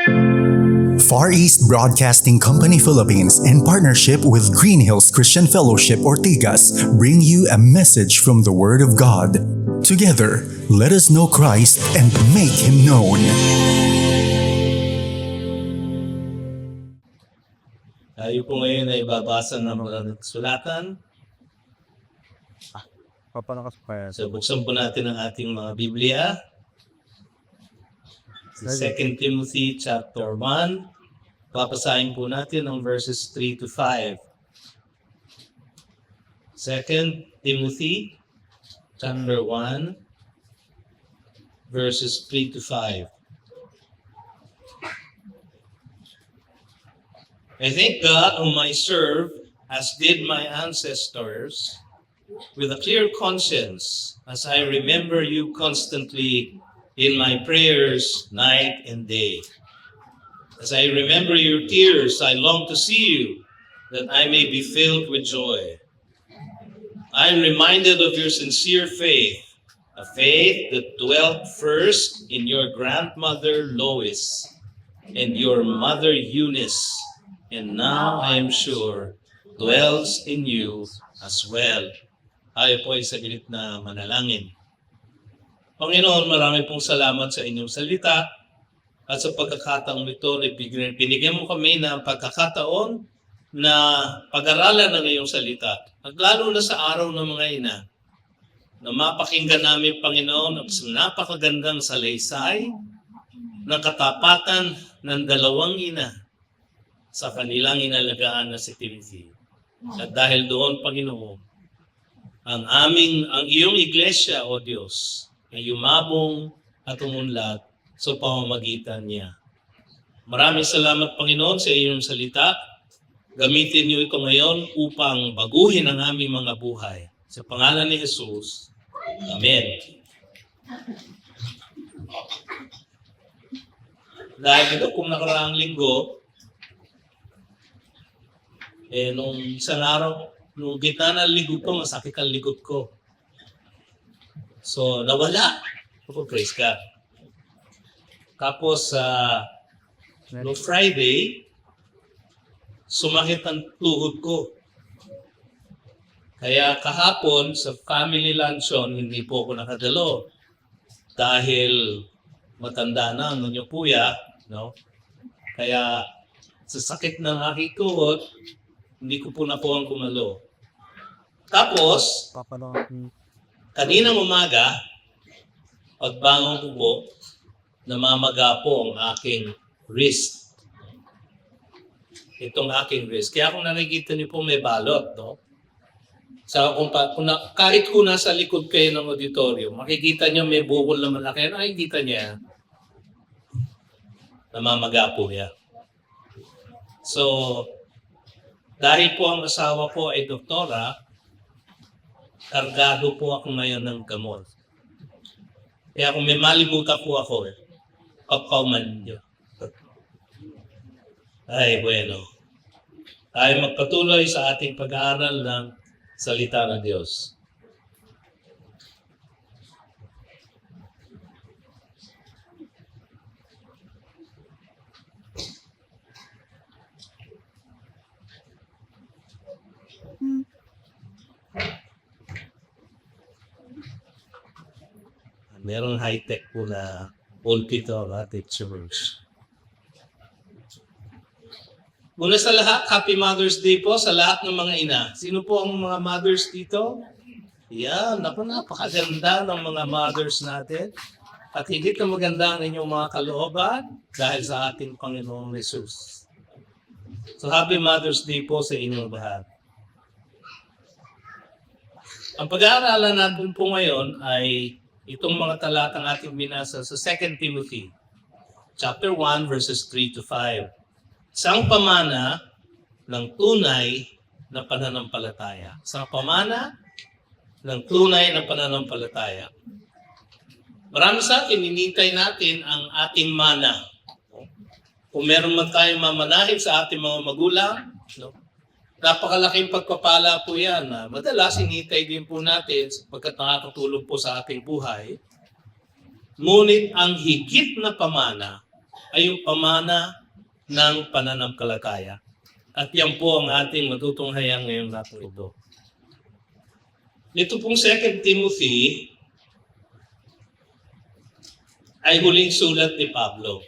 Far East Broadcasting Company Philippines, in partnership with Green Hills Christian Fellowship Ortigas, bring you a message from the Word of God. Together, let us know Christ and make Him known. Tayo po ngayon ay babasa ng mga sulatan. Papalakas pa yan. So buksan po natin ang ating mga Biblia. Sa 2 Timothy chapter 1. Papasahin po natin ang verses 3 to 5. 2 Timothy chapter 1 verses 3 to 5. I thank God whom I serve, as did my ancestors, with a clear conscience, as I remember you constantly in my prayers night and day. As I remember your tears, I long to see you, that I may be filled with joy. I am reminded of your sincere faith, a faith that dwelt first in your grandmother Lois and your mother Eunice, and now I am sure dwells in you as well. Tayo po ay saglit na manalangin. Panginoon, marami pong salamat sa inyong salita at sa pagkakataong ito, binigyan mo kami ng pagkakataon na pag-aralan ng iyong salita. At lalo na sa araw ng mga ina, na mapakinggan namin, Panginoon, ang napakagandang salaysay ng katapatan ng dalawang ina sa kanilang inalagaan na si Timothy. At dahil doon, Panginoon, ang iyong iglesia, O Diyos, ay yumabong at umunlad sa pamamagitan niya. Maraming salamat, Panginoon, sa iyong salita. Gamitin niyo ito ngayon upang baguhin ang aming mga buhay. Sa pangalan ni Jesus. Amen. Dahil ito kung nakaraang linggo, nung isang araw, nung gitna ng likod ko, masakit ang likod ko. So, nawala. Praise God. Tapos, no Friday, sumakit ang tuhod ko. Kaya kahapon, sa family luncheon, hindi po ako nakadalo. Dahil matanda na ang inyong puya, no? Kaya, sa sakit ng aking tuhod, hindi ko po na po ang kumalo. Tapos, kaninang umaga, pagbangon ko po, namamaga po ang aking wrist. Itong aking wrist. Kaya kung nakikita niyo po may balot, no? So, kahit kung nasa likod kayo ng auditorium, makikita niyo may bukol na malaki. Nakikita niya, namamaga po yan. So, dahil po ang asawa ko ay doktora, kargado po ako ngayon ng gamot. Kaya kung may malimutan po ako, pagkauman niyo. Ay, bueno. Tayo magpatuloy sa ating pag-aaral ng salita ng Diyos. Merong high-tech po na pulpit o ating church. Muna sa lahat, Happy Mother's Day po sa lahat ng mga ina. Sino po ang mga mothers dito? Yan, napakaganda ng mga mothers natin. At higit na maganda ang inyong mga kalooban dahil sa ating Panginoong Jesus. So Happy Mother's Day po sa inyong lahat. Ang pag-aaralan natin po ngayon ay itong mga talatang ating binasa sa 2 Timothy chapter 1 verses 3 to 5. Isang pamana ng tunay na pananampalataya. Isang pamana ng tunay na pananampalataya. Marami sa atin, hinintay natin ang ating mana. Kung meron man tayong mamanahin sa ating mga magulang, no? Napakalaking pagpapala po yan. Madalas, hinintay din po natin sapagkat nakakatulong po sa ating buhay. Ngunit ang higit na pamana ay yung pamana ng pananampalataya. At yan po ang ating matutunghayan ngayong natin ito. Ito pong 2 Timothy ay huling sulat ni Pablo.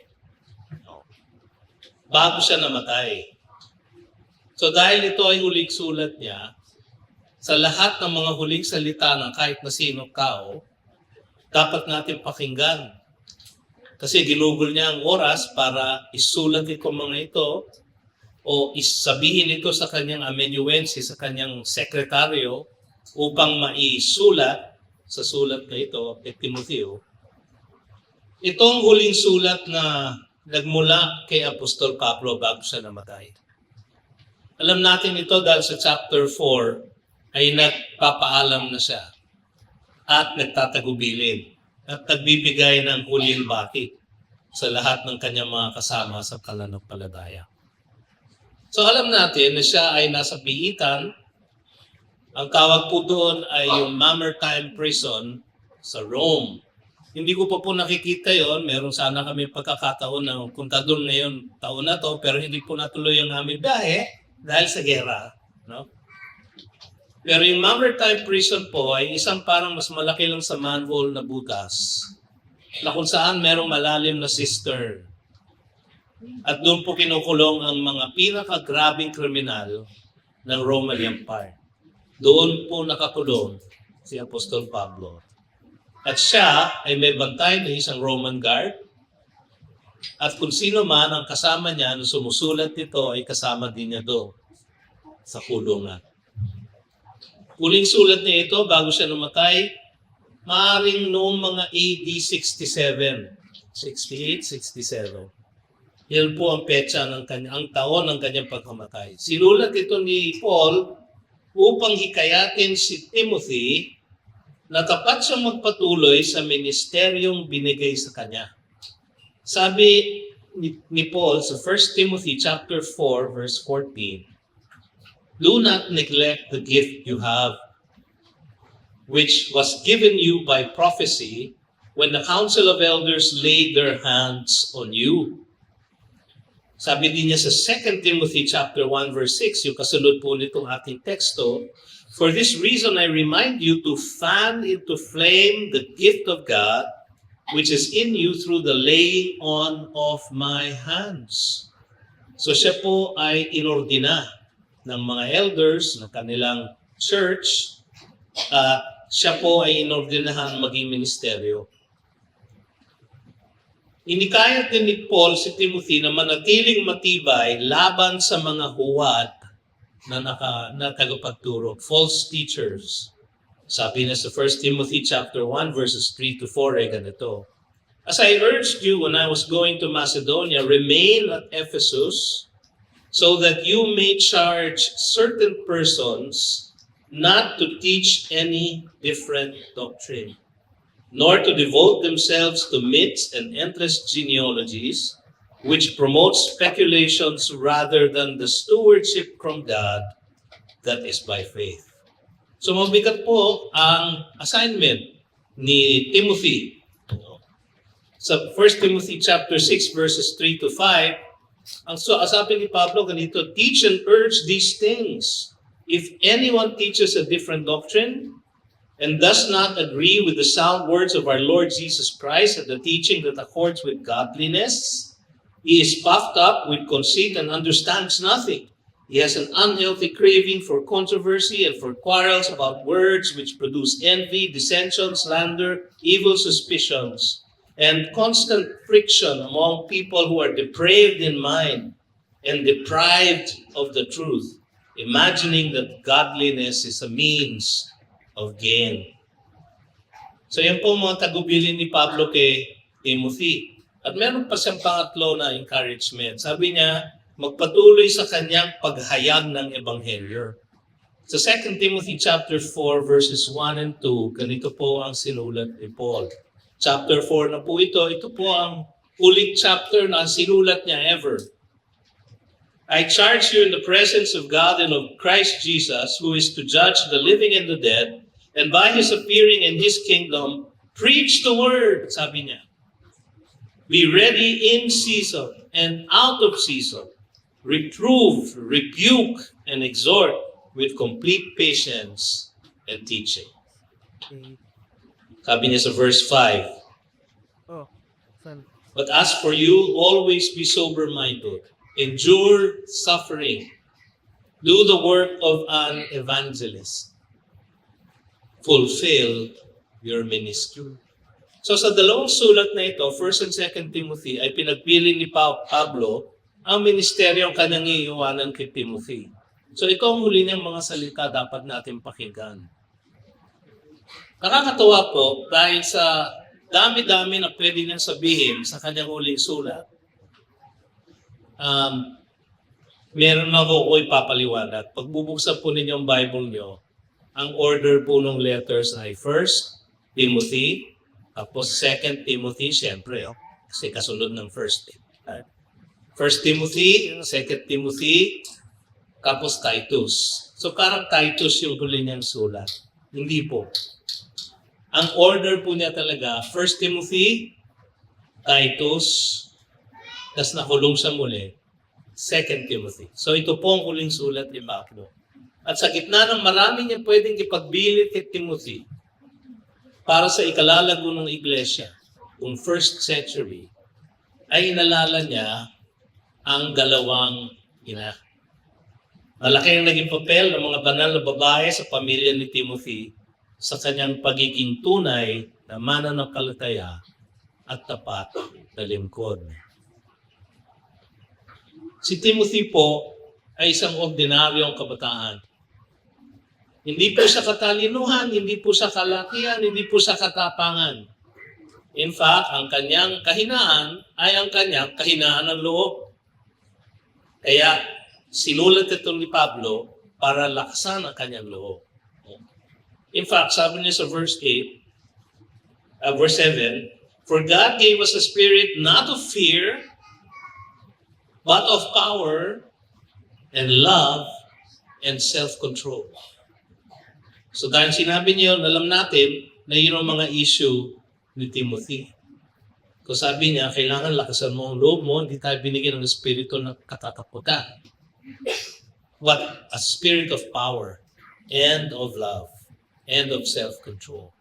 Bago siya namatay. So dahil ito ay huling sulat niya, sa lahat ng mga huling salita ng kahit na sino kao, dapat natin pakinggan. Kasi ginugol niya ang oras para isulat ito mga ito o isabihin ito sa kanyang amanuensis, sa kanyang sekretaryo upang maisulat sa sulat na ito kay Timoteo. Itong huling sulat na nagmula kay Apostol Pablo bago siya namatay. Alam natin ito dahil sa chapter 4 ay nagpapaalam na siya at nagtatagubilin at nagbibigay ng huling bakit sa lahat ng kanyang mga kasama sa pananampalataya. So alam natin na siya ay nasa piitan. Ang tawag po doon ay yung Mamertine Prison sa Rome. Hindi ko pa po nakikita yon. Meron sana kami pagkakataon na punta doon ngayon taon na to, pero hindi po natuloy ang aming biyahe dahil sa gera. No? Pero yung Mamertine Prison po ay isang parang mas malaki lang sa manhole na butas na kung saan merong malalim na cistern. At doon po kinukulong ang mga pinakagrabing kriminal ng Roman Empire. Doon po nakakulong si Apostol Pablo. At siya ay may bantay na isang Roman guard. At kung sino man ang kasama niya na sumusulat nito ay kasama din niya doon sa kulungan. Huling sulat niya ito bago siya namatay, maaring noong mga AD 67, 68, 67. Yan po ang petsa ng ang taon ng kanyang pagkamatay. Sinulat ito ni Paul upang hikayatin si Timothy na tapat siyang magpatuloy sa ministeryong binigay sa kanya. Sabi ni Paul sa 1 Timothy chapter 4 verse 14, "Do not neglect the gift you have, which was given you by prophecy when the council of elders laid their hands on you." Sabi din niya sa 2 Timothy chapter 1 verse 6, yung kasunod po nitong ating teksto, "For this reason I remind you to fan into flame the gift of God, which is in you through the laying on of my hands." So siya po ay inordina ng mga elders ng kanilang church. Siya po ay inordinahan maging ministeryo. Inikayat din ni Paul si Timothy na manatiling matibay laban sa mga huwad na tagapagturo, false teachers. Sabi na sa 1 Timothy chapter 1 verses 3 to 4 ay ganito, "As I urged you when I was going to Macedonia, remain at Ephesus, so that you may charge certain persons not to teach any different doctrine, nor to devote themselves to myths and endless genealogies, which promote speculations rather than the stewardship from God that is by faith." So mabigat po ang assignment ni Timothy. Sa 1 Timothy chapter 6 verses 3 to 5, ang sabi ni Pablo ganito, "Teach and urge these things. If anyone teaches a different doctrine and does not agree with the sound words of our Lord Jesus Christ and the teaching that accords with godliness, he is puffed up with conceit and understands nothing. He has an unhealthy craving for controversy and for quarrels about words which produce envy, dissension, slander, evil suspicions, and constant friction among people who are depraved in mind and deprived of the truth, imagining that godliness is a means of gain." So yan po mga tagubilin ni Pablo kay Timothy. At meron pa siyang pangatlo na encouragement. Sabi niya, magpatuloy sa kanyang paghayag ng Ebanghelyo. Sa 2 Timothy chapter 4 verses 1 and 2, ganito po ang sinulat ni Paul. Chapter 4 na po ito po ang huling chapter na sinulat niya ever. "I charge you in the presence of God and of Christ Jesus, who is to judge the living and the dead, and by His appearing in His kingdom, preach the word," sabi niya. Be ready in season and out of season. Reprove, rebuke, and exhort with complete patience and teaching. Sabi niya sa verse 5, Oh, son. but as for you, always be sober-minded. Endure suffering. Do the work of an evangelist. Fulfill your ministry. So sa dalawang sulat na ito, 1 and 2 Timothy, ay pinagpili ni Pablo ang ministeryo ang kanyang iiwanan kay Timothy. So ito ang huli niyang mga salita dapat natin pakinggan. Nakakatawa po dahil sa dami-dami na pwede niyang sabihin sa kanyang huling sulat. Meron ako ipapaliwanag. Pag bubuksan po ninyo ang Bible niyo, ang order po ng letters ay 1 Timothy, tapos 2 Timothy, siyempre, kasi kasunod ng 1 Timothy, 2 Timothy, tapos Titus. So parang Titus yung huli niyang sulat. Hindi po. Ang order po niya talaga, 1 Timothy, Titus, tapos nakulong sa muli, 2 Timothy. So ito po ang huling sulat ni Pablo. At sa gitna ng marami niya pwedeng ipagbilit kay Timothy para sa ikalalago ng iglesia, kung first century, ay inalala niya ang dalawang ina. Malaki ang naging papel ng mga banal na babae sa pamilya ni Timothy sa kanyang pagiging tunay na mananampalataya at tapat na lingkod. Si Timothy po ay isang ordinaryong kabataan. Hindi po sa katalinuhan, hindi po sa kalakihan, hindi po sa katapangan. In fact, ang kanyang kahinaan ay ang kanyang kahinaan ng loob. Kaya sinulat ito ni Pablo para lakasan ang kanyang loob. In fact, sabi niya sa verse 7, for God gave us a spirit not of fear, but of power and love and self-control. So dahil sinabi niyo, alam natin na yun ang mga issue ni Timothy. Kung sabi niya, kailangan lakasan mo ang loob mo, hindi tayo binigyan ng espiritu ng katatakutan. What? A spirit of power and of love and of self-control.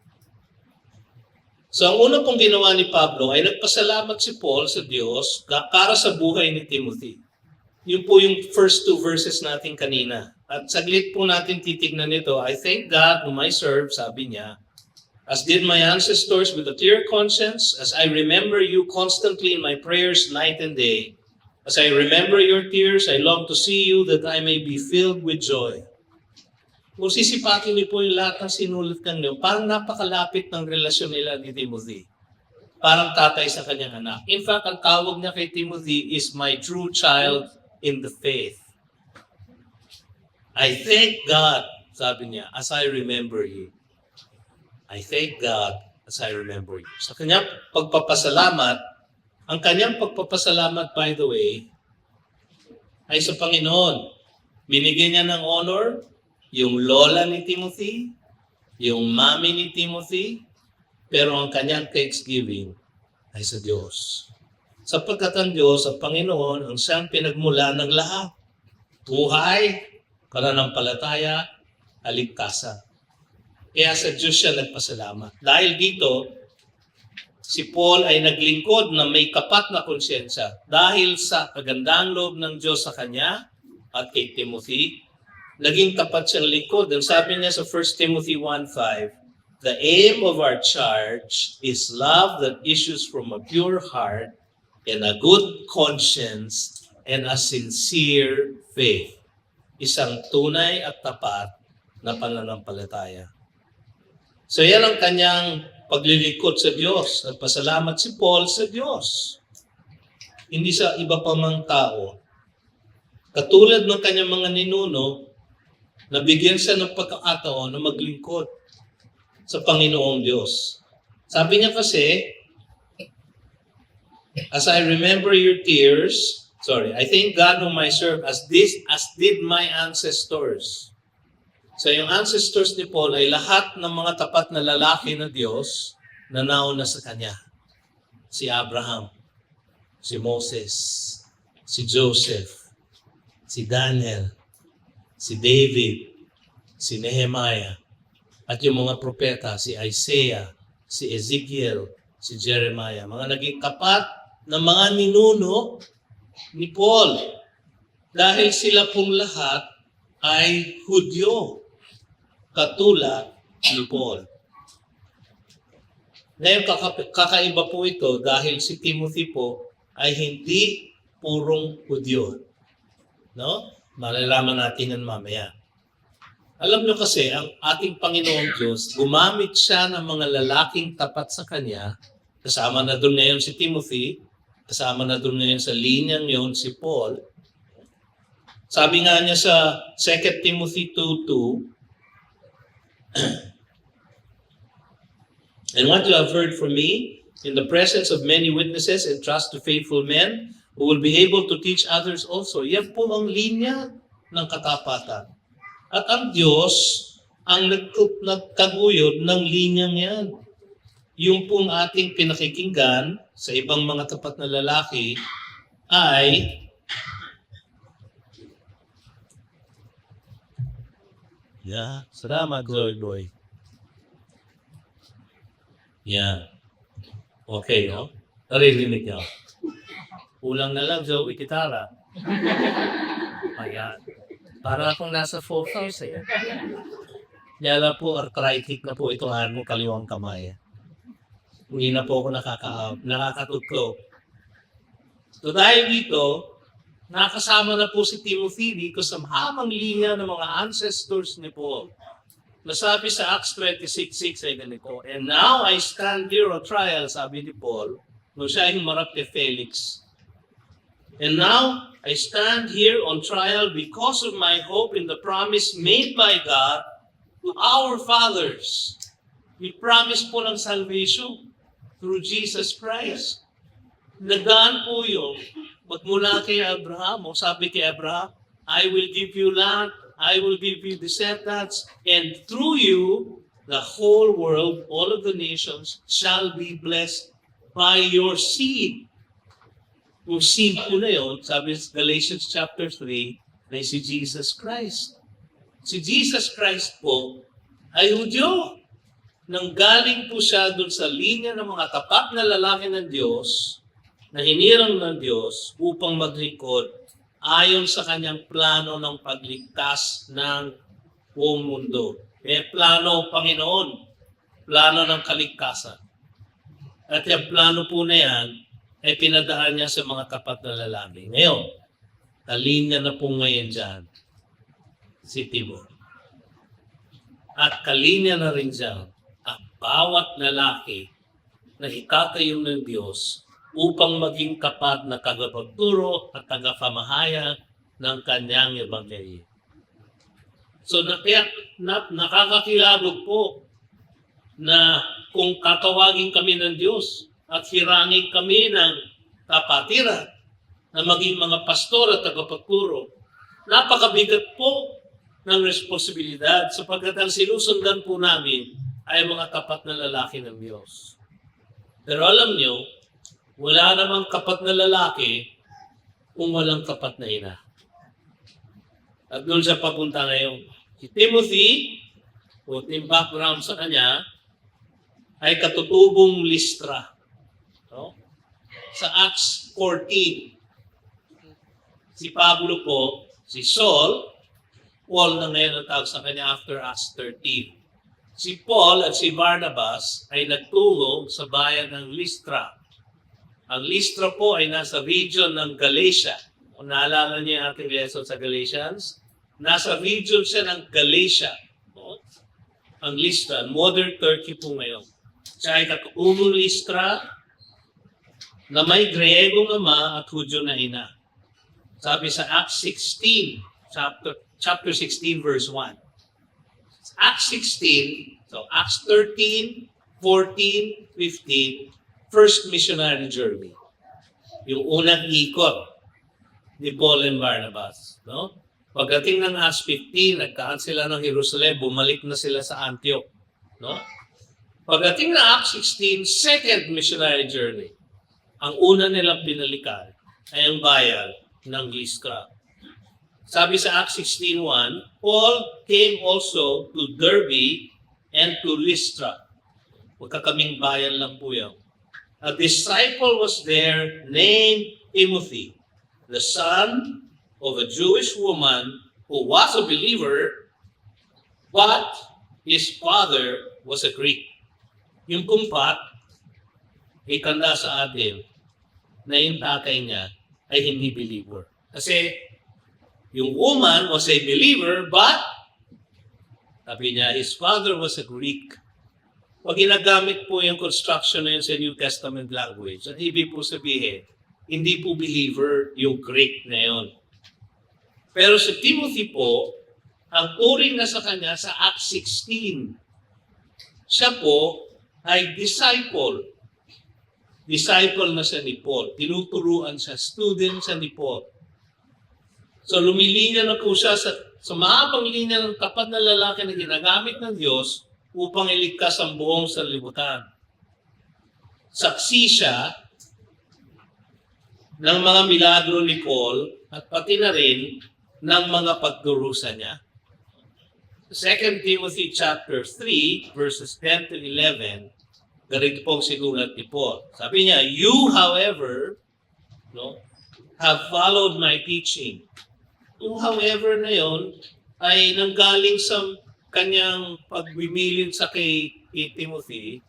So ang una pong ginawa ni Pablo ay nagpasalamat si Paul sa Diyos para sa buhay ni Timothy. Yun po yung first 2 verses natin kanina. At saglit po natin titignan ito. I thank God whom I serve, sabi niya, as did my ancestors with a clear conscience, as I remember you constantly in my prayers night and day. As I remember your tears, I long to see you that I may be filled with joy. Kung sisipatin niyo po yung lahat ng sinulat kanyo, parang napakalapit ng relasyon nila ni Timothy. Parang tatay sa kanyang anak. In fact, ang tawag niya kay Timothy is my true child in the faith. I thank God, sabi niya, as I remember you. I thank God as I remember you. Sa kanyang pagpapasalamat, ang kanyang pagpapasalamat, by the way, ay sa Panginoon. Binigyan niya ng honor yung lola ni Timothy, yung mami ni Timothy, pero ang kanyang thanksgiving ay sa Diyos. Sapagkat ang Diyos, ang Panginoon, ang siyang pinagmula ng lahat. Buhay, pananampalataya, kaligtasan. Kaya sa Diyos siya nagpasalamat. Dahil dito, si Paul ay naglingkod na may kapat na konsyensya. Dahil sa kagandang loob ng Diyos sa kanya at kay Timothy, naging tapat siyang lingkod. And sabi niya sa 1 Timothy 1:5, the aim of our charge is love that issues from a pure heart and a good conscience and a sincere faith. Isang tunay at tapat na pananampalataya. So yan ang kanyang paglilingkod sa Diyos. At pasalamat si Paul sa Diyos. Hindi sa iba pa mang tao. Katulad ng kanyang mga ninuno, nabigyan siya ng pagkakataon na maglingkod sa Panginoong Diyos. Sabi niya kasi, as I remember your tears, I thank God whom I serve as did my ancestors. So yung ancestors ni Paul ay lahat ng mga tapat na lalaki na Diyos na nauna sa kanya. Si Abraham, si Moses, si Joseph, si Daniel, si David, si Nehemiah, at yung mga propeta, si Isaiah, si Ezekiel, si Jeremiah, mga naging kapat na mga ninuno ni Paul. Dahil sila pong lahat ay Hudyo, katulad ni Paul. Ngayon, kakaiba po ito dahil si Timothy po ay hindi purong Hudyo. No? Malalaman natin yan mamaya. Alam nyo kasi, ang ating Panginoong Diyos, gumamit siya ng mga lalaking tapat sa Kanya. Kasama na doon ngayon si Timothy, kasama na doon ngayon sa linyang yon si Paul. Sabi nga niya sa 2 Timothy 2:2, "And what you have heard from me, in the presence of many witnesses, entrust to faithful men, who will be able to teach others also." Yan po ang linya ng katapatan. At ang Diyos ang nagkaguyod ng linyang yan. Yung pong ating pinakikinggan sa ibang mga tapat na lalaki ay salamat, Lord Boy. Yan. Okay, no? Naririnig niyo. Kulang na lang, Joey, kitara. Ayan. Para akong nasa folk house eh. Yala po, arthritic na po itong aking kaliwang kamay. Hindi na po ako nakakatutlo. So dahil dito, nakasama na po si Timothy dito sa mahamang linya ng mga ancestors ni Paul. Nasabi sa Acts 26:6 ay ganito, "And now I stand here on trial," sabi ni Paul, nung siya ay humarap kay Felix. "And now I stand here on trial because of my hope in the promise made by God to our fathers." May promise po ng salvation through Jesus Christ. Nagaan po yun. Magmula kay Abraham, sabi kay Abraham, "I will give you land, I will give you descendants, and through you, the whole world, all of the nations, shall be blessed by your seed." Yung seed po na yun, sabi sa Galatians chapter 3, na si Jesus Christ. Si Jesus Christ po ay Hudyo. Nanggaling po siya dun sa linya ng mga tapat na lalaki ng Diyos, na hinirang ng Diyos upang maglingkod ayon sa kanyang plano ng pagligtas ng buong mundo. May plano, Panginoon, plano ng kaligtasan. At yung plano po na yan, ay pinadaan niya sa mga tapat na lalaki. Ngayon, kalinya na po ngayon dyan, si Timothy. At kalinya na rin dyan, ang bawat lalaki na itatayo ng Diyos upang maging tapat na tagapagturo at tagapamahayag ng kanyang ebanghelyo. So nakakakilabog po na kung tatawagin kami ng Diyos at hirangin kami ng kapatiran na maging mga pastor at tagapagturo, napakabigat po ng responsibilidad sapagkat ang sinusundan po namin ay mga tapat na lalaki ng Diyos. Pero alam nyo, wala namang tapat na lalaki kung walang tapat na ina. At doon siya papunta ngayon. Si Timothy, kung yung background sa kanya, ay katutubong Listra. No? Sa Acts 14, si Pablo po, si Saul, Paul na ngayon ang tawag sa kanya after Acts 13. Si Paul at si Barnabas ay nagtungo sa bayan ng Listra. Ang Listra po ay nasa region ng Galatia. Kung naalala niyo yung ating lesson sa Galatians, nasa region siya ng Galatia. No? Ang Listra, modern Turkey po ngayon. Siya ay katutubong Listra na may Griegong ama at Hudyo na ina. Sabi sa Acts 16, chapter 16, verse 1. Acts 16, so Acts 13, 14, 15, first missionary journey. Yung unang ikot ni Paul and Barnabas. No? Pagdating ng Acts 15, nagkaan sila ng Jerusalem, bumalik na sila sa Antioch. No? Pagdating ng Acts 16, second missionary journey. ang una nilang pinalikan ay ang bayan ng Lystra. Sabi sa Acts 16:1, Paul came also to Derbe and to Lystra. Magkakaming bayan lang po yan. A disciple was there named Timothy, the son of a Jewish woman who was a believer, but his father was a Greek. Yung kumpat, itanda sa atin na yung tatay niya ay hindi believer. Kasi yung woman was a believer, but sabi niya, his father was a Greek. Pag ginagamit po yung construction na yun sa New Testament language, at ibig po sabihin, hindi po believer yung Greek na yun. Pero si Timothy po, ang turing na sa kanya sa Acts 16, siya po ay disciple. Disciple na siya ni Paul. Tinuturuan siya, student siya ni Paul. So lumilinya na po siya sa mahabang linya ng tapat na lalaki na ginagamit ng Diyos upang iligtas ang buong sanlibutan. Saksi siya ng mga milagro ni Paul at pati na rin ng mga pagdurusa niya. 2 Timothy chapter 3 verses 10 to 11, ganito pong sinulat ni Paul. Sabi niya, you however, have followed my teaching. Yung however na yon ay nanggaling sa kanyang pagmimilin sa kay Timothy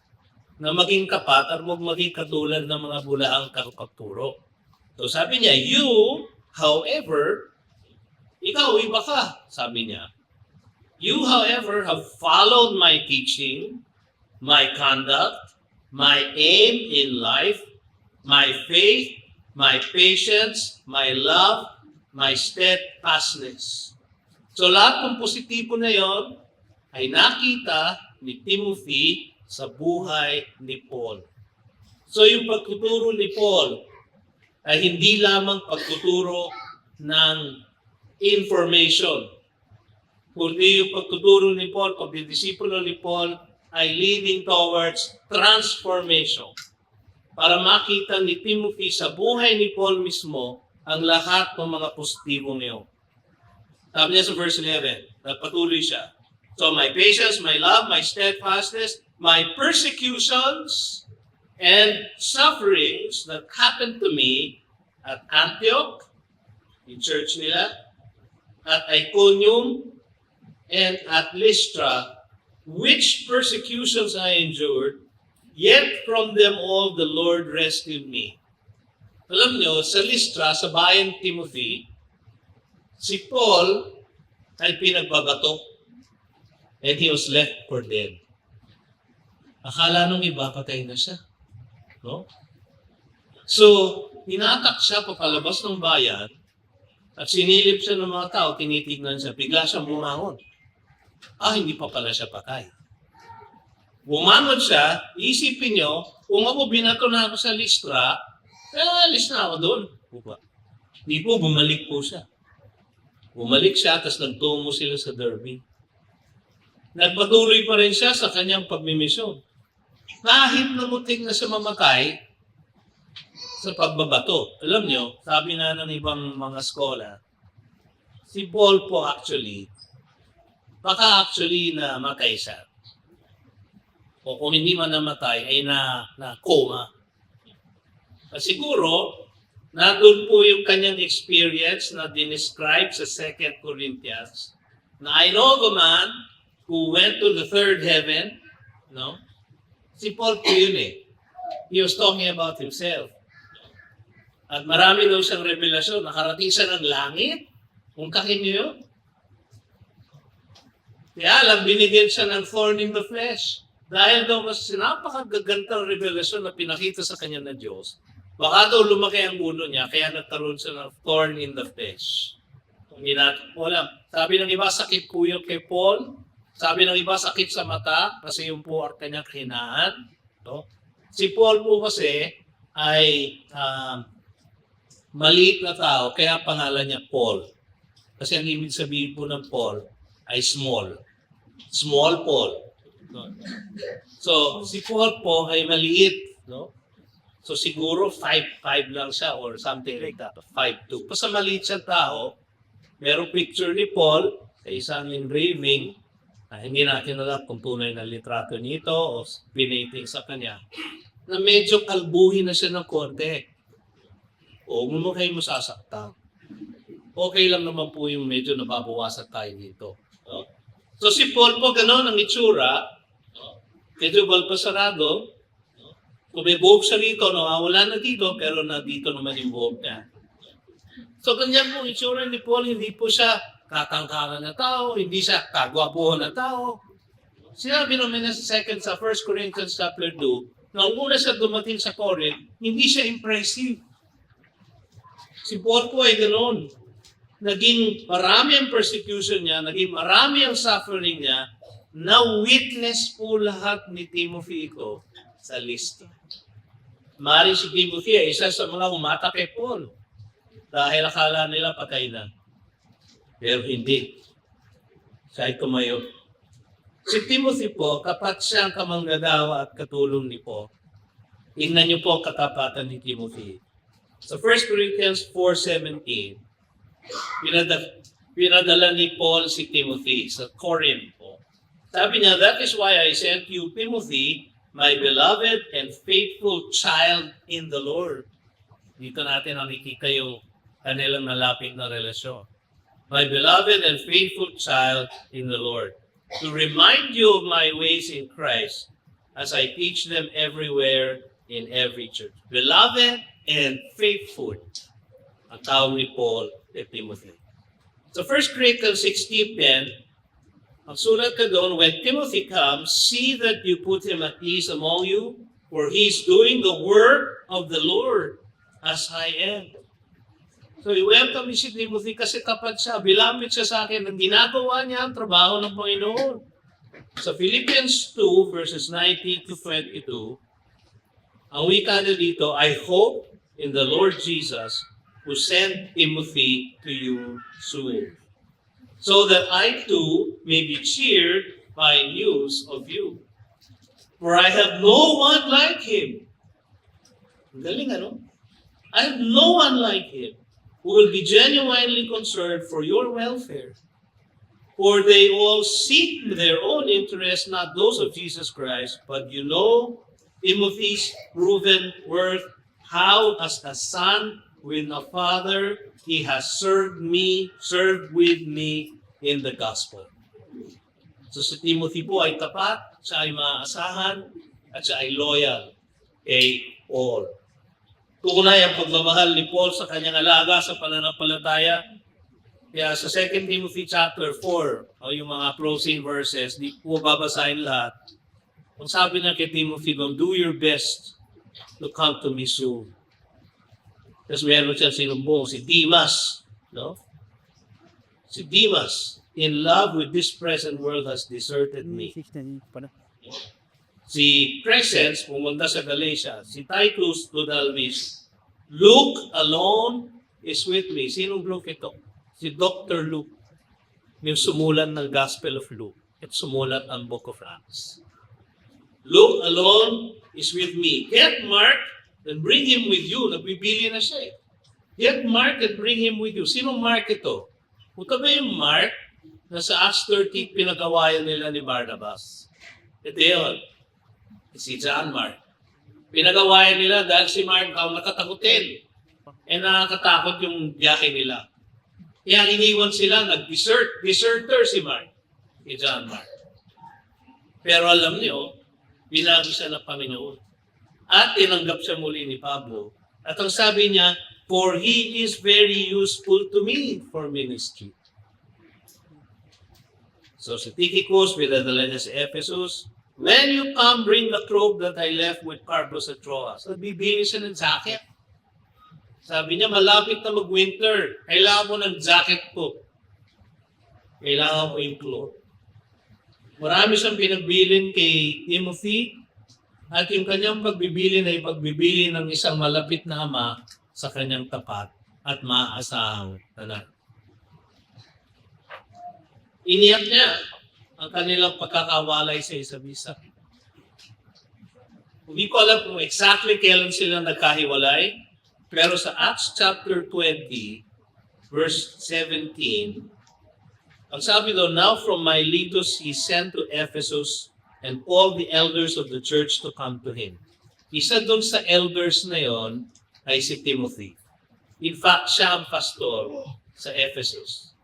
na maging kapat at huwag maging katulad ng mga bulaang kapagturo. So sabi niya, you, however, ikaw, iba ka, sabi niya. You, however, have followed my teaching, my conduct, my aim in life, my faith, my patience, my love, my steadfastness. So lahat ng positibo na yon ay nakita ni Timothy sa buhay ni Paul. So yung pagtuturo ni Paul ay hindi lamang pagtuturo ng information, kundi yung pagtuturo ni Paul, pagdidisipulo ni Paul ay leading towards transformation. Para makita ni Timothy sa buhay ni Paul mismo ang lahat ng mga positibong niyo. Sabi niya sa verse 11, nagpatuloy siya. So my patience, my love, my steadfastness, my persecutions, and sufferings that happened to me at Antioch, in church nila, at Iconium, and at Lystra, which persecutions I endured, yet from them all the Lord rescued me. Alam nyo, sa Lystra, sa bayan Timothy, si Paul ay pinagbabato and he was left for dead. Akala nung iba, patay na siya. No? So, hinatak siya papalabas ng bayan at sinilip siya ng mga tao, tinitignan siya, bigla siyang bumangon. Hindi pa pala siya patay. Bumangon siya, isipin nyo, kung ako binato na ako sa Lystra, alis na ako doon. Hindi po, bumalik po siya. Bumalik siya, tapos nagtungo sila sa Derbe. Nagpatuloy pa rin siya sa kanyang pagmimisyon. Kahit namuting na siya mamatay sa pagbabato. Alam nyo, sabi nga ng ibang mga skola, si Paul po baka actually namatay siya. O kung hindi man namatay, ay na coma. Siguro, nandun po yung kanyang experience na dinescribe sa 2 Corinthians na I know of a man who went to the third heaven. No? Si Paul po yun eh. He was talking about himself. At marami daw siyang revelasyon. Nakarating siya ng langit. Kung kakin niyo yun. Kaya alam, binigyan siya ng thorn in the flesh. Dahil daw mas napakagagantang revelasyon na pinakita sa kanya ng Diyos. Baka daw lumaki ang ulo niya, kaya nagkaroon siya ng thorn in the flesh. Kung hindi natin po alam. Sabi ng iba, sakit po yun kay Paul. Sabi ng iba, sakit sa mata, kasi yung po ang kanyang hinaan. No? Si Paul po kasi ay maliit na tao, kaya pangalan niya Paul. Kasi ang ibig sabihin po ng Paul ay small. Small Paul. No? So, si Paul po ay maliit. No? So siguro 5'5 lang siya or something like that. 5'2. Basta maliit siyang tao. Merong picture ni Paul sa isang engraving. Hindi natin alam kung tunay na litrato nito o pinating sa kanya. Na medyo kalbuhin na siya ng konti. O mo kayo masasaktan. Okay lang naman po yung medyo nababawasan tayo dito. No? So si Paul po gano'n ang itsura. No? Medyo balbasarado. No? Kung may buhok siya rito, nawawala na dito, pero nandito naman yung buhok niya. So ganyan po itsura ni Paul, hindi po siya katangkaran na tao, hindi siya kagwapuhan na tao. Sinabi naman niya sa 1 Corinthians chapter 2, nang una siya dumating sa Corinth, hindi siya impressive. Si Paul po ay ganoon. Naging marami ang persecution niya, naging marami ang suffering niya, na-witness po lahat ni Timothy ito sa lista. Mari si Timothy ay isa sa mga umata kay Paul dahil akala nila patay na. Pero hindi. Siya ay tumayo. Si Timothy po, kapat siya ang kamanggagawa at katulong ni Paul. Tingnan niyo po ang katapatan ni Timothy. Sa 1 Corinthians 4:17, pinadala ni Paul si Timothy sa Corinth po. Sabi niya, that is why I sent you, Timothy, my beloved and faithful child in the Lord. Dito natin nakikita yung kanilang malapit na relasyon. My beloved and faithful child in the Lord, to remind you of my ways in Christ as I teach them everywhere in every church. Beloved and faithful. Ang tawag ni Paul kay Timothy. So 1 Corinthians 16:10, ang sulat ka doon, when Timothy comes, see that you put him at ease among you, for he's doing the work of the Lord as I am. So i-welcome si Timothy kasi kapag siya, bilapit siya sa akin, ang ginagawa niya ang trabaho ng Panginoon. Sa Philippians 2 verses 19 to 22, ang wika na dito, I hope in the Lord Jesus who sent Timothy to you soon, so that I too may be cheered by news of you. For I have no one like him. Galing ano? I have no one like him who will be genuinely concerned for your welfare. For they all seek their own interests, not those of Jesus Christ, but you know Timothy's proven worth, how as a son with a father, he has served with me in the gospel. So si Timothy po ay tapat, siya ay maaasahan, at siya ay loyal kay Paul. Tunay ang pagmamahal ni Paul sa kanyang alaga sa pananampalataya. Kaya sa 2 Timothy chapter 4, o yung mga closing verses, di po babasahin lahat. Kung sabi na kay Timothy, do your best to come to me soon. Tapos meron siya sinumbong, si Demas. No? Si Demas, in love with this present world, has deserted me. Si Crescens, pumunta sa Galatia. Si Titus to Dalmatia. Luke alone is with me. Sinong Luke ito? Si Dr. Luke. Yung sumulat ng Gospel of Luke. At sumulat ang Book of Acts. Luke alone is with me. Get Mark and bring him with you. Nagbibili na siya eh. Get Mark and bring him with you. Sinong Mark ito? Ito ba yung Mark na sa Acts 30 pinagawayan nila ni Barnabas? Ito yun. Si John Mark. Pinagawayan nila dahil si Mark ang nakatakutin. Eh nakakatakot yung biyahe nila. Kaya iniwan sila, deserter si Mark. Si John Mark. Pero alam niyo, binago siya ng Panginoon. At tinanggap siya muli ni Pablo. At ang sabi niya, for he is very useful to me for ministry. So si Tychicus, pinadala niya sa Ephesus. When you come, bring the cloak that I left with Carpus at Troas. So bibili siya ng jacket. Sabi niya, malapit na mag-winter. Kailangan mo ng jacket ko. Kailangan mo yung cloak. Marami siyang pinagbilin kay Timothy. At yung kanyang pagbibilin ay pagbibili ng isang malapit na ama sa kanyang tapat at maaasahang anak. Iniyak niya ang kanilang pagkakawalay sa isa't isa. Hindi ko alam kung exactly kailan sila nagkahiwalay, pero sa Acts chapter 20, verse 17, ang sabi doon, "Now from Miletus he sent to Ephesus and all the elders of the church to come to him." Isa doon sa elders na yon ay si Timothy. In fact, siya ang pastor sa Ephesus.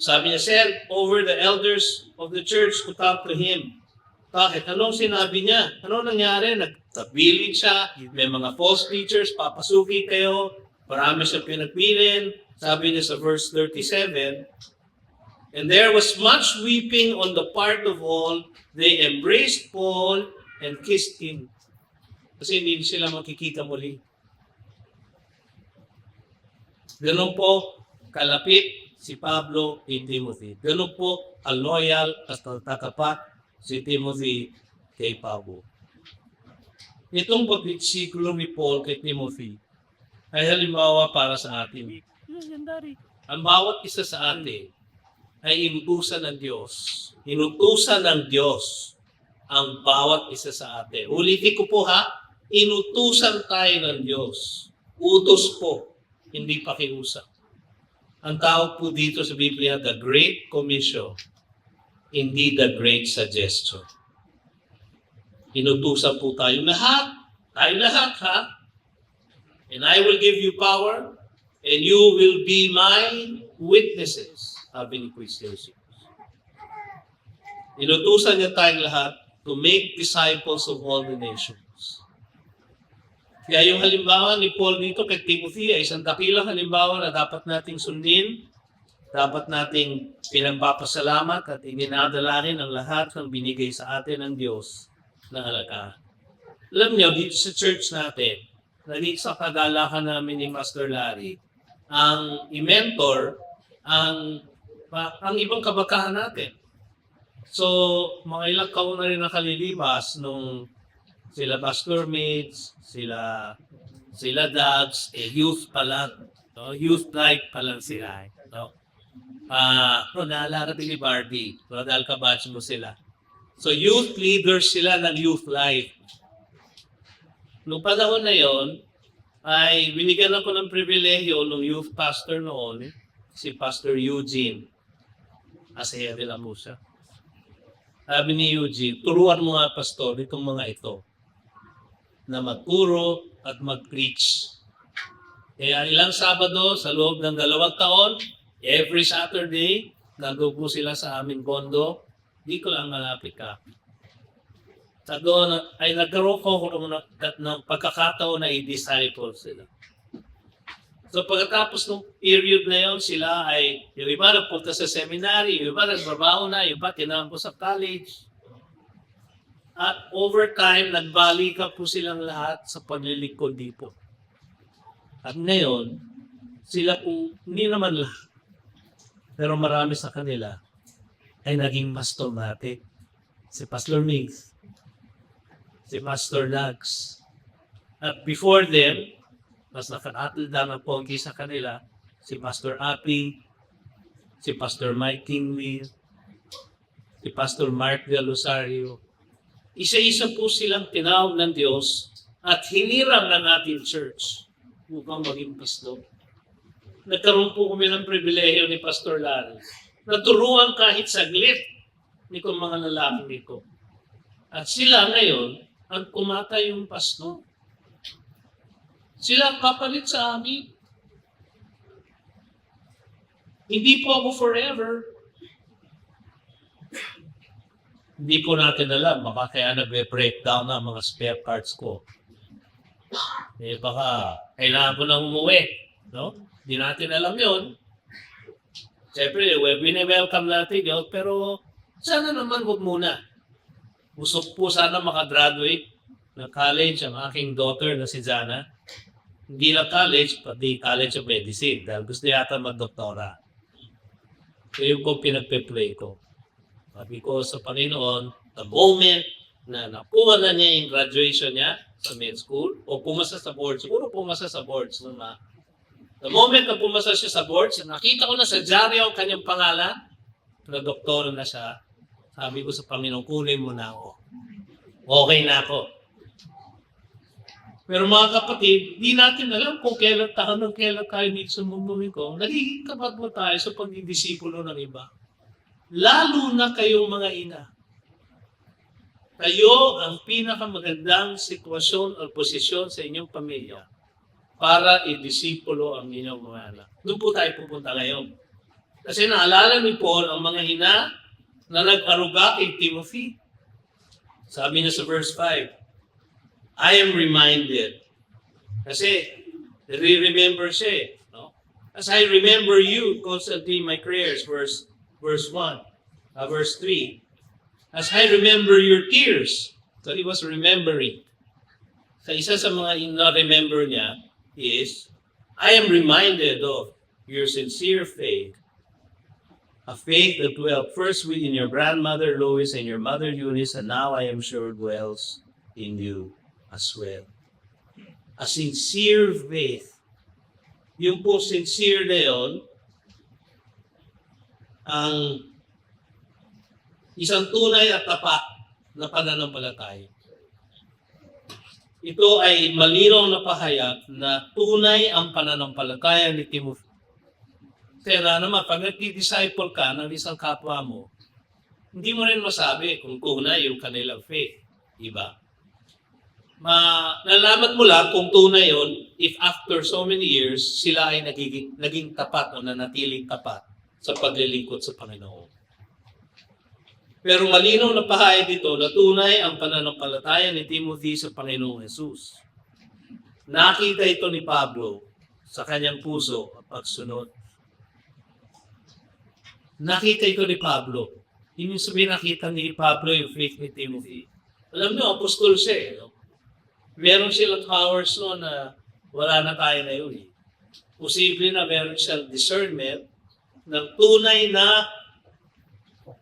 Sabi niya, "Send over the elders of the church to come to him." Bakit? Anong sinabi niya? Ano nangyari? Nagtabilid siya, may mga false teachers, papasukin kayo, marami siya pinagbilin. Sabi niya sa verse 37, "And there was much weeping on the part of all. They embraced Paul and kissed him." Kasi hindi sila makikita muli. Ganun po kalapit si Pablo kay Timothy. Ganun po ka-loyal at tatapat si Timothy kay Pablo. Itong pagsisiklo ni Paul kay Timothy ay halimbawa para sa atin. Ang bawat isa sa atin ay inutusan ng Diyos. Inutusan ng Diyos ang bawat isa sa atin. Ulitin ko po ha, inutusan tayo ng Diyos. Utos po, hindi pakiusap. Ang tawag po dito sa Biblia, the Great Commission, hindi the Great Suggestion. Inutusan po tayo lahat ha? "And I will give you power, and you will be my witnesses," sabi ni Kristo Jesus. Inutusan niya tayong lahat to make disciples of all the nations. Kaya yung halimbawa ni Paul dito kay Timothy ay isang dakilang halimbawa na dapat nating sundin, dapat nating pinagpapasalamat at ininadalahin ang lahat ng binigay sa atin ng Diyos na halaga. Alam niyo, dito sa church natin, dito sa kagalakan namin ni Pastor Larry, ang i-mentor ang ibang kabakahan natin. So, mga ilang taon na rin nakalilipas nung sila Pastor Mates, sila Dags, youth pa lang. No? Youth life pa lang sila. No? Naalala din ni Barbie. Dahil kabatch mo sila. So, youth leaders sila ng youth life. Noong panahon na yon, ay binigyan ako ng pribilehyo ng youth pastor noon, si Pastor Eugene Asaya de la Musa. Sabi ni Eugene, turuan mo nga pastor itong mga ito na magturo at mag-preach. Kaya ilang Sabado sa loob ng 2 taon, every Saturday, nandun po sila sa aming kondo. Di ko lang malapit ka. Sa doon ay nagkaroon ko ng pagkakataon na i-disciple sila. So pagkatapos ng period na yon, sila ay, yung iba nagpunta sa seminary, yung iba nagtrabaho na, yung iba tinampo sa college. At over time, nagbalikan po silang lahat sa paglilingkod dito. At ngayon, sila po, hindi naman lahat, pero marami sa kanila ay naging pastor natin. Si Pastor Mings, si Pastor Lags. At before them, mas nakakatid lang ang pogi sa kanila, si Pastor Api, si Pastor Mike Kingway, si Pastor Mark Del Rosario. Isa-isa po silang tinawag ng Diyos at hiniram ng ating church upang maging pastor. Nagkaroon po kami ng pribilehiyo ni Pastor Larry. Naturuan kahit saglit ni kong mga lalaki nito. At sila ngayon, ang kumata yung pastor. Sila ang kapalit sa amin. Hindi po ako forever. Hindi po natin alam, baka kaya nagbe-breakdown na mga spare parts ko. Baka kailangan ko nang umuwi. No? Hindi natin alam yun. Siyempre, welcome natin yun, pero sana naman huwag muna. Gusto po sana makagraduate ng college ang aking daughter na si Jana. Hindi lang college, pati College of Medicine, dahil gusto yata mag-doktora. So yung kong pinagpe-play ko. Sabi ko sa Panginoon, the moment na nakuha na niya yung graduation niya sa med school, o pumasa sa board, siguro pumasa sa boards. The moment na pumasa siya sa boards, nakita ko na sa dyaryo ang kanyang pangalan, na doktora na siya. Sabi ko sa Panginoon, kunin mo na ako. Okay na ako. Pero mga kapatid, di natin alam kung kailan tayo dito sa mundong ito. Nagiging tapat mo tayo sa pagdidisipulo ng iba. Lalo na kayong mga ina. Kayo ang pinakamagandang sitwasyon o posisyon sa inyong pamilya para idisipulo ang inyong mga anak. Doon po tayo pupunta ngayon. Kasi naalala ni Paul ang mga ina na nag-aruga kay Timothy. Sabi niya sa verse 5, I am reminded. Kasi, re-remember siya. No? As I remember you constantly in my prayers, verse 1, verse 3. As I remember your tears. So he was remembering. Sa isa sa mga na-remember niya is, I am reminded of your sincere faith. A faith that dwelt first within your grandmother Lois and your mother Eunice, and now I am sure dwells in you as well. A sincere faith. Yung po sincere na yun, ang isang tunay at tapat na pananampalataya. Ito ay malinaw na pahayag na tunay ang pananampalataya ni Timothy. Kaya naman, pag nag-disciple ka ng isang kapwa mo, hindi mo rin masabi kung tunay yung kanilang faith. Diba? Nalaman mo lang kung tunay yun if after so many years, sila ay naging tapat o nanatiling tapat sa paglilingkod sa Panginoon. Pero malinaw na pahayag dito na tunay ang pananampalataya ni Timothy sa Panginoong Jesus. Nakita ito ni Pablo sa kanyang puso at pagsunod. Nakita ito ni Pablo. Yung sabihin nakita ni Pablo yung faith ni Timothy. Alam niyo, apostol siya eh. No? Meron silang powers no na wala na tayo na yun eh. Posible na meron siyang discernment ng tunay na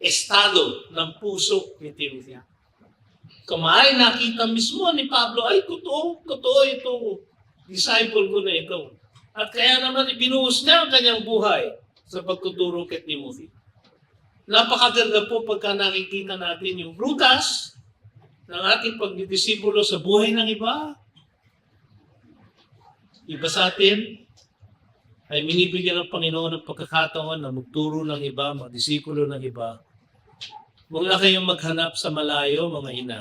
estado ng puso ni Timothy. Kumain, nakita mismo ni Pablo, ay totoo ito. Disciple ko na ito. At kaya naman ibinuhos niya ang kanyang buhay sa pagtuturo kay Timothy. Napakaganda po pagka nakikita natin yung prutas ng ating pagdidisipulo sa buhay ng iba. Iba sa atin ay minibigyan ng Panginoon ng pagkakataon na magturo ng iba, magdisipulo ng iba. Huwag na kayong maghanap sa malayo, mga ina,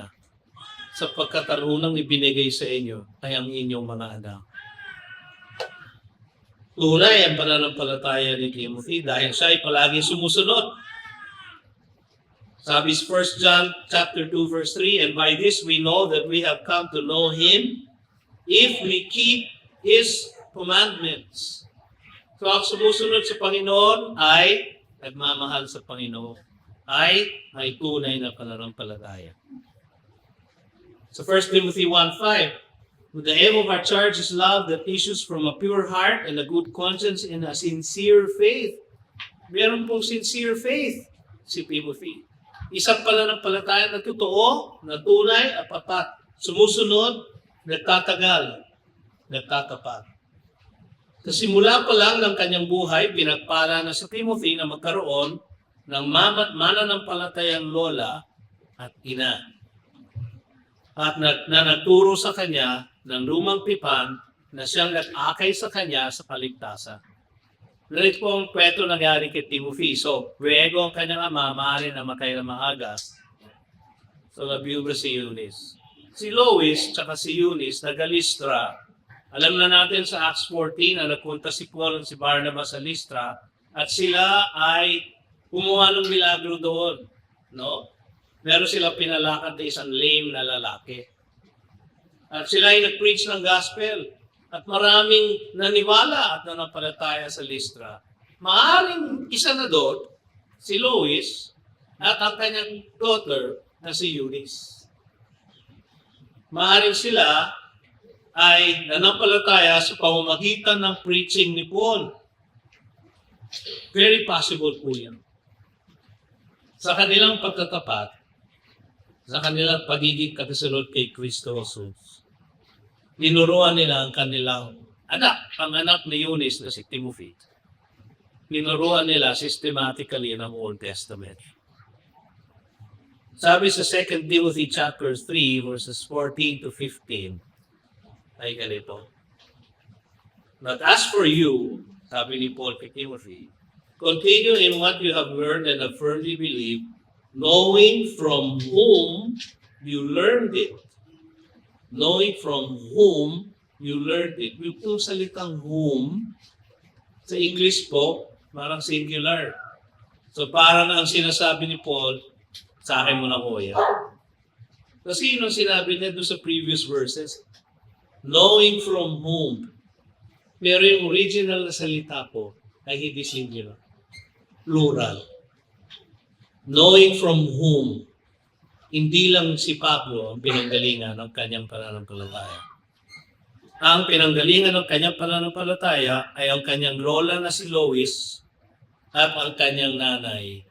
sa pagkatarunang ibinigay sa inyo ay ang inyong mga anak. Tunay ang pananampalataya ni Timothy dahil siya ay palagi sumusunod. Sabi sa 1 John chapter 2 verse 3, and by this we know that we have come to know Him if we keep His commandments. So ang sumusunod sa Panginoon ay nagmamahal sa Panginoon, ay may tunay na pananampalataya. So 1 Timothy 1:5, the aim of our charge is love that issues from a pure heart and a good conscience and a sincere faith. Meron pong sincere faith si Timothy. Isang pananampalataya na totoo, na tunay at tapat. Sumusunod, nagtatagal, nagtatapat. Kasi mula pa lang ng kanyang buhay, pinagpala na sa Timothy na magkaroon ng mananampalatayang lola at ina. At na nagturo sa kanya ng lumang tipan na siyang nag-akay sa kanya sa kaligtasan. Ganito po ang kwento nangyari kay Timothy. So, luego ang kanyang ama, maaari na matay na maaga. So, nabiyuga si Eunice. Si Lois, tsaka si Eunice, nag-Listra. Alam na natin sa Acts 14 na nagpunta si Paul at si Barnabas sa Listra at sila ay kumuha ng milagro doon. No? Meron sila pinalakad na isang lame na lalaki. At sila ay nag-preach ng gospel. At maraming naniwala at nanampalataya sa Listra. Maaring isa na doon, si Lois, at ang kanyang daughter na si Eunice. Maaring sila ay nanampalataya sa pamamagitan ng preaching ni Paul. Very possible po yan. Sa kanilang pagtatapat, sa kanilang pagiging kakasunod kay Kristo Jesus, tinuruan nila ang kanilang anak, ang anak ni Eunice na si Timothy. Tinuruan nila systematically ng Old Testament. Sabi sa 2 Timothy chapter 3 verses 14 to 15, ay ganito. But as for you, sabi ni Paul kay Timothy, continue in what you have learned and have firmly believed, knowing from whom you learned it. Knowing from whom you learned it. Yung salitang whom, sa English po, parang singular. So parang ang sinasabi ni Paul, sa akin mo na kuya. So sino sinabi niya doon sa previous verses? Knowing from whom. Pero yung original na salita po ay hindi singular. Plural. Knowing from whom. Hindi lang si Pablo ang pinanggalingan ng kanyang pananampalataya. Ang pinanggalingan ng kanyang pananampalataya ay ang kanyang lola na si Lois at ang kanyang nanay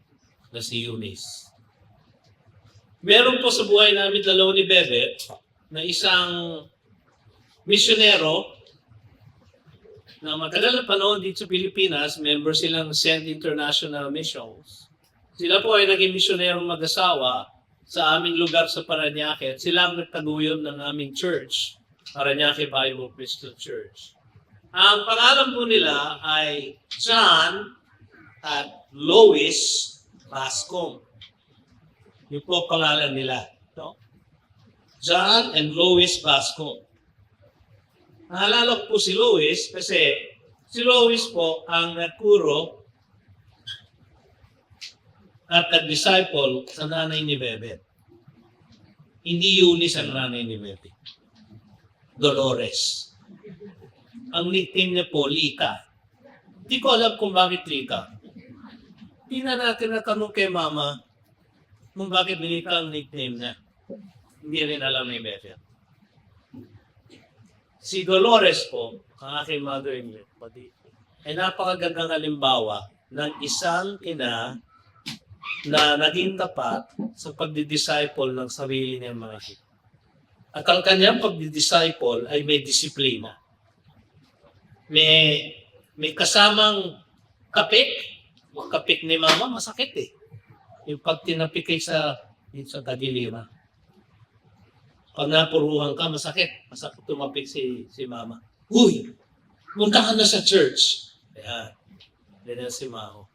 na si Eunice. Meron po sa buhay namin dalawa ni Bebe na isang misyonero na matagal na panahon dito sa Pilipinas, member silang Send International Missions. Sila po ay naging misyonerong mag-asawa sa aming lugar sa Parañaque. Sila ang nagtaguyod ng aming church, Parañaque Bible Christian Church. Ang pangalan po nila ay John at Lois Bascom. Yung po pangalan nila. No? John and Lois Bascom. Naalala ko po si Lois kasi si Lois po ang nagturo at nag-disciple sa nanay ni Bebe. Hindi Eunice ang nanay ni Bebe. Dolores. Ang nickname niya po, Lika. Hindi ko alam kung bakit Lika. Hindi na natin natanong kay Mama kung bakit Lika ang nickname niya. Hindi rin alam ni Bebe. Si Dolores po, ang aking mother-in-law, ay napakagandang halimbawa ng isang ina na naging tapat sa pagdidisciple ng sarili niyang mga hit. At ang kanyang pagdidisciple ay may disiplina. May kasamang kapik. Yung kapik ni Mama, masakit eh. Yung pag tinapik kayo sa tagiliran. Pag napuruhan ka, masakit. Masakit tumapik si Mama. Uy! Punta ka na sa church. Ayan. Ganyan si Mama.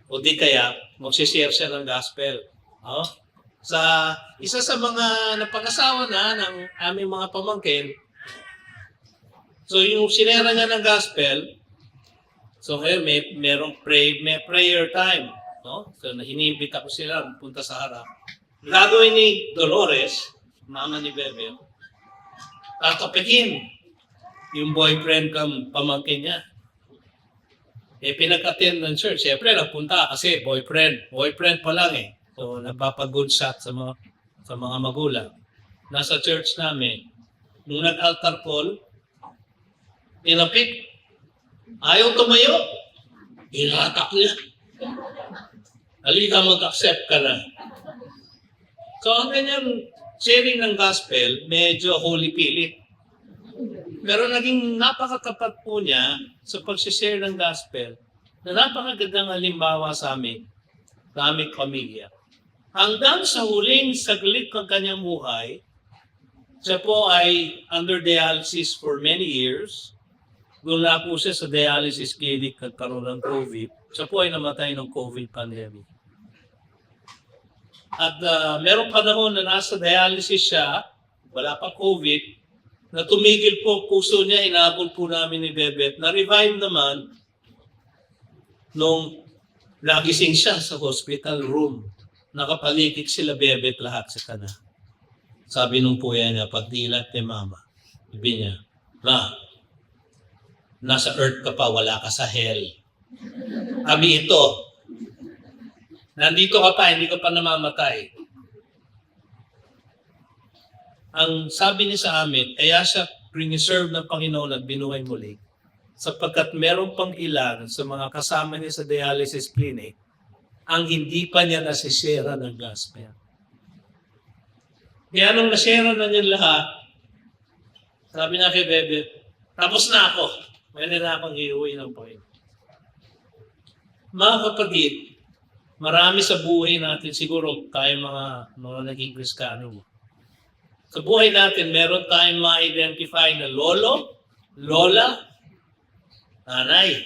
O di kaya, magsishare siya ng gospel. Oh? Sa isa sa mga napag-asawa na ng aming mga pamangkin, so yung sinera niya ng gospel, so ngayon may prayer time. No? So hiniimbita ko sila punta sa harap. Gagawin ni Dolores, mama ni Bebe, tatapikin yung boyfriend kang pamangkin niya. Pinag-attend ng church. Siyempre, nagpunta kasi boyfriend pa lang eh. So, nagpapag-good shot sa mga magulang. Nasa church namin, nung nag-altar call, tinapik. Ayaw tumayo. Ilatak niya. Halika mag-accept ka na. So, ang kanyang sharing ng gospel, medyo holy pilit. Pero naging napakatapat po niya sa pag-share ng gospel na napakagandang halimbawa sa aming pamilya. Hanggang sa huling saglit ng kanyang buhay, siya po ay under dialysis for many years. Gula po siya sa dialysis clinic nagkaroon ng COVID. Siya po ay namatay ng COVID pandemic. At meron panahon na nasa dialysis siya, wala pa COVID, na tumigil po puso niya, inabol po namin ni Bebet. Na-revive naman nung nagising siya sa hospital room. Nakapaligid sila Bebet lahat sa kana. Sabi nung puya niya, pagdilat ni Mama, sabi niya, nasa earth ka pa, wala ka sa hell. Kami ito. Nandito ka pa, hindi ka pa namamatay. Ang sabi niya sa amin, kaya siya preserve ng Panginoon at binuhay muli sapagkat meron pang ilan sa mga kasama niya sa dialysis clinic ang hindi pa niya nasishare ng gospel. Kaya nung nashare na niya lahat, sabi niya kay Bebe, tapos na ako. Pwede na akong iuwi ng Panginoon. Mga kapatid, marami sa buhay natin siguro tayo mga naging Kristiyano. Sa buhay natin, meron tayong ma-identify na lolo, lola, nanay,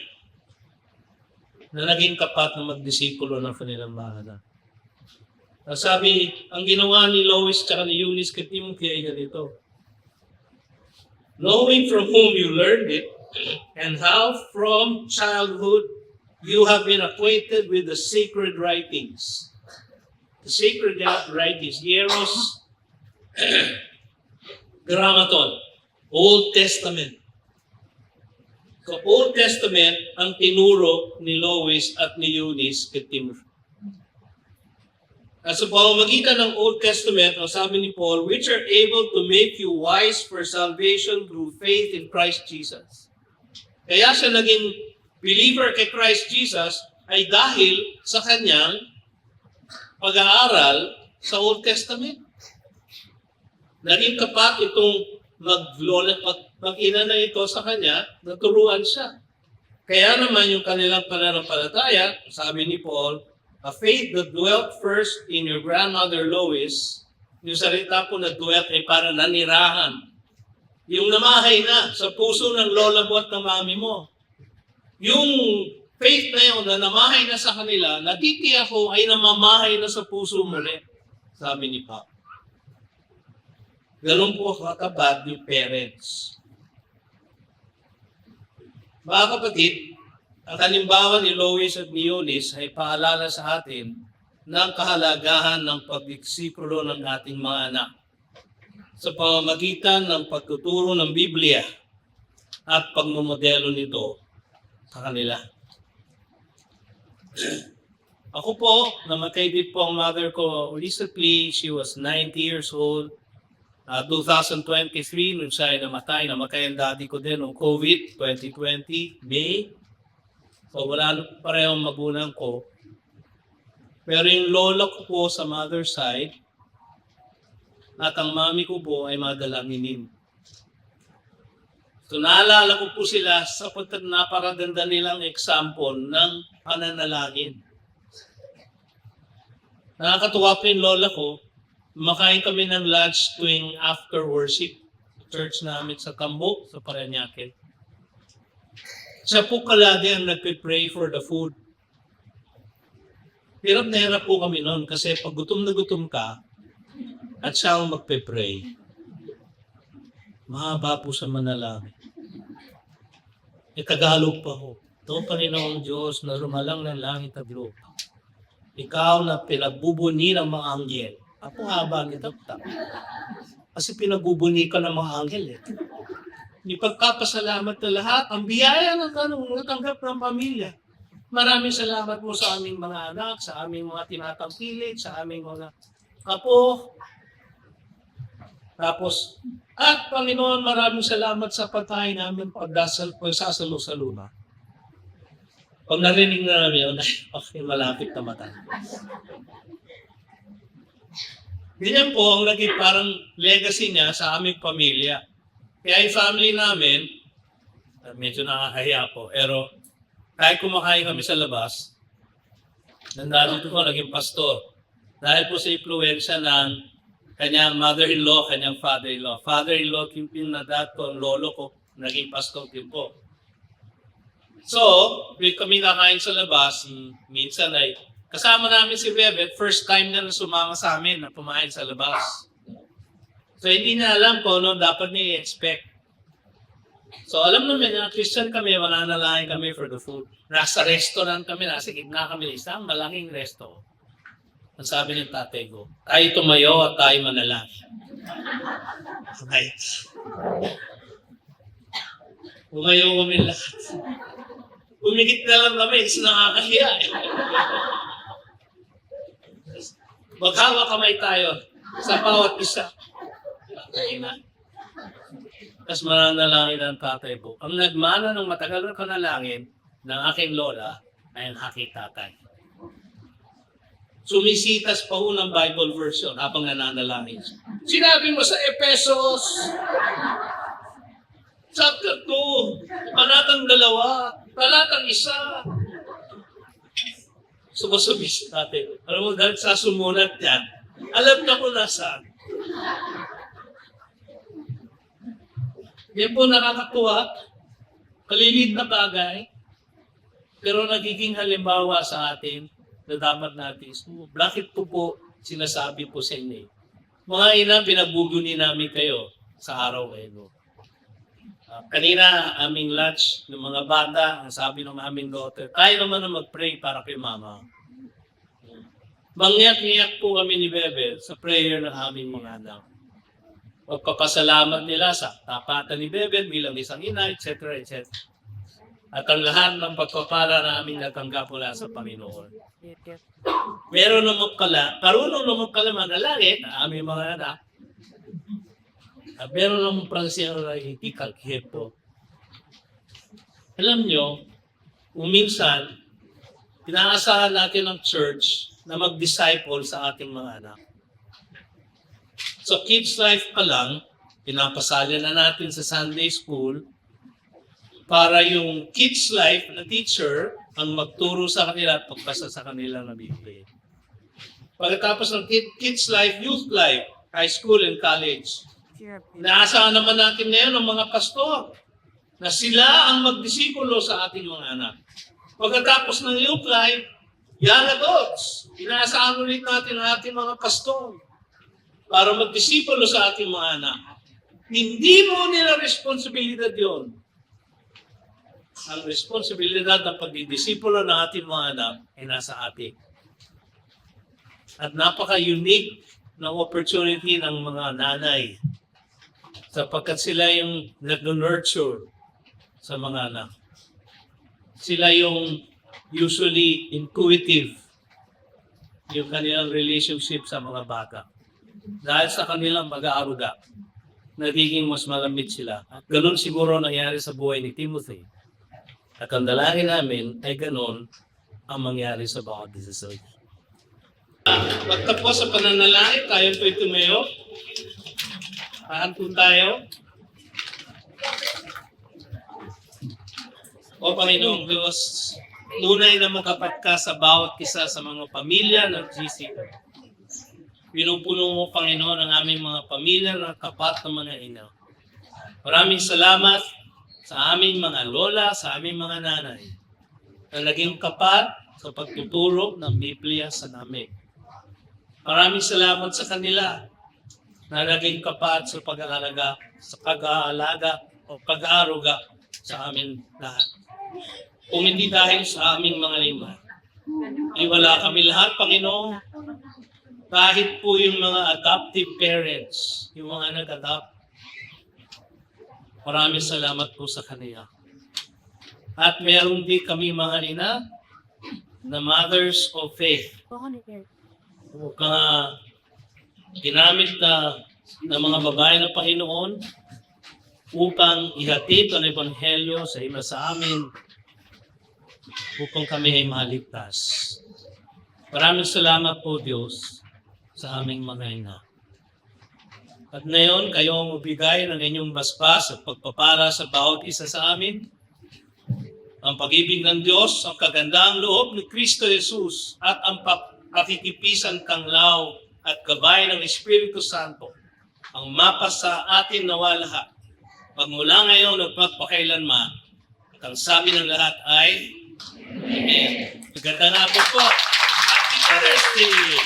na naging kapat na magdisipulo ng kanilang mga anak. Sabi, ang ginawa ni Lois at ni Eunice kay Timothy ay ganito. Knowing from whom you learned it, and how from childhood you have been acquainted with the sacred writings. The sacred writings, Hieros, Grammaton, Old Testament. So, Old Testament ang tinuro ni Lois at ni Eunice kay Timothy. At sa pamamagitan ng Old Testament, ang sabi ni Paul, which are able to make you wise for salvation through faith in Christ Jesus. Kaya siya naging believer kay Christ Jesus ay dahil sa kanyang pag-aaral sa Old Testament. Naging kapat itong mag-ina na ito sa kanya, naturuan siya. Kaya naman yung kanilang pananampalataya, sabi ni Paul, a faith that dwelt first in your grandmother Lois, yung salita po na dwelt ay para nanirahan. Yung namahay na sa puso ng lola mo at ng mami mo. Yung faith na yun na namahay na sa kanila, natitiyak ko ay namamahay na sa puso muli, sabi ni Papa. Ganun po kakabad yung parents. Mga kapatid, ang halimbawa ni Lois at ni Eunice ay paalala sa atin ng kahalagahan ng pagdisipulo ng ating mga anak sa pamamagitan ng pagtuturo ng Biblia at pagmamodelo nito sa kanila. Ako po, namatay din po ang mother ko recently. She was 90 years old. 2023, nung siya ay namatay ang daddy ko din noong COVID, 2020, May. So wala parehong magulang ko. Pero yung lola ko po sa mother side at ang mami ko po ay madalanginin. So naalala ko po sila sapagkat naparaganda nilang example ng pananalangin. Nakakatuwa po yung lola ko. Makain kami ng lunch tuwing after worship. Church namin sa Cambo, sa Parañaque. Siya po kalagi ang nagpe-pray for the food. Hirap na hirap po kami noon kasi pag gutom na gutom ka at siya ang magpe-pray. Mahaba po sa manalangin. Tagalog pa ho. Ito, Panginoong Diyos na rumalang ng langit at lupa. Ikaw na pinagbubuni ng mga anghel. Ako haba nito. Kasi pinagbubuni ka ng mga anghel eh. Ipagkapasalamat na lahat, ang biyaya ng natanggap ng pamilya. Maraming salamat mo sa aming mga anak, sa aming mga tinatangkilik, sa aming mga kapo. Tapos, at Panginoon, maraming salamat sa pagkain namin pagsasalo sa luna. Pag narinig na namin, okay, malapit na mata. Ganyan po ang naging parang legacy niya sa aming pamilya. Kaya yung family namin, medyo nakakahiya po, pero kahit kumakain kami sa labas, nandito ko naging pastor. Dahil po sa influensya ng kanyang mother-in-law, kanyang father-in-law. Father-in-law, yung na dato, ang lolo ko, naging pastor din po. So, kami nakain sa labas, minsan ay kasama namin si Bebet, first time na sumama sa amin na pumain sa labas. So, hindi na alam ko ano dapat niya i-expect. So, alam namin na Christian kami, mananalangin kami for the food. Nasa restaurant kami, nasa gitna kami, isang malaking resto. Ang sabi ng tatay ko, tayo tumayo at tayo manalangin. Okay. Tumayo kami lahat. Umigit na lang kami, is nakakahiya eh. Maghawa kamay tayo sa bawat isa. Tapos mananalangin ang tatay ko. Ang nagmana ng matagal na panalangin ng aking lola ay ang aking tatay. Sumisitas pa ho ng Bible version habang nananalangin. Sinabi mo sa Efesos, chapter 2, talatang 2, talatang 1. Sumasabi si tatay ko. Alam mo, dahil sa sumunat yan, alam na ko nasaan. Yan po nakakatuwa, kaliliit na bagay, pero nagiging halimbawa sa atin na dapat natin. Bakit po sinasabi po sa inyo? Mga ina, pinagbubuni namin kayo sa araw ngayon. Kanina, aming lunch ng mga bata, ang sabi ng aming daughter, tayo naman na mag-pray para kay mama. Mangyak-ngyak po kami ni Bebe sa prayer ng aming mga anak. Pagpapasalamat nila sa tapatan ni Bebe bilang isang ina, etc. etc. At ang lahat ng pagpapala namin natanggap mula sa Panginoon. Meron naman karunong naman pala manalangin na aming mga anak. At meron naman pala siya na ikikalkihip po. Alam nyo, minsan, pinaasahan natin ng church na mag-disciple sa ating mga anak. So kids life pa lang, pinapasali na natin sa Sunday school para yung kids life na teacher ang magturo sa kanila at pagbasa sa kanila na Biblia. Pagkatapos ng kids life, youth life, high school and college, inaasahan naman natin ngayon ng mga pastor na sila ang magdisikulo sa ating mga anak. Pagkatapos ng youth life, young adults, inaasahan ulit natin ang ating mga pastor para magdisikulo sa ating mga anak. Hindi mo nila responsibilidad yon. Ang responsibilidad ng pagdidisipulo ng ating mga anak ay nasa atin. At napaka-unique ng opportunity ng mga nanay sapagkat sila yung nag-nurture sa mga anak. Sila yung usually intuitive yung kanilang relationship sa mga bata. Dahil sa kanilang mag-aaruga, nagiging mas malamit sila. At ganun siguro nangyari sa buhay ni Timothy. At ang dalangin namin ay ganun ang mangyari sa bawat isa. Pagtapos sa pananalangin, tayo po'y tumayo. Paantun tayo. O Panginoong Diyos, tunay na makapat ka sa bawat isa sa mga pamilya ng GC. Pinupuno mo, Panginoon, ang aming mga pamilya ng kapat na mga ina. Maraming salamat sa aming mga lola, sa aming mga nanay, na naging kapat sa pagtuturo ng Biblia sa namin. Maraming salamat sa kanila na naging kapat sa pag-aalaga o pag-aaruga sa amin lahat. Kung hindi dahil sa aming mga lima, ay wala kami lahat, Panginoon. Kahit po yung mga adoptive parents, yung mga nag-adopt, maraming salamat po sa kanila. At meron din kami mga ina na mothers of faith. Mga ginamit na mga babae ng Panginoon upang ihatid ang Ebanghelyo sa iba sa amin upang kami ay maligtas. Maraming salamat po, Diyos, sa aming mga ina. At ngayon, kayo ang magbigay ng inyong basbas at pagpapara sa bawat isa sa amin. Ang pag-ibig ng Diyos, ang kagandang loob ni Kristo Jesus at ang pakikipisan kanglaw at gabay ng Espiritu Santo ang mapasa atin nawa lahat. Pagmula ngayon at magpakailanman, at ang sabi ng lahat ay Amen. Magandang hapon po. Happy Thursday!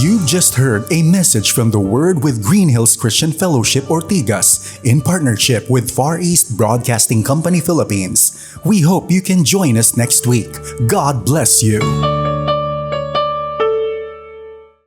You've just heard a message from the Word with Green Hills Christian Fellowship Ortigas in partnership with Far East Broadcasting Company Philippines. We hope you can join us next week. God bless you.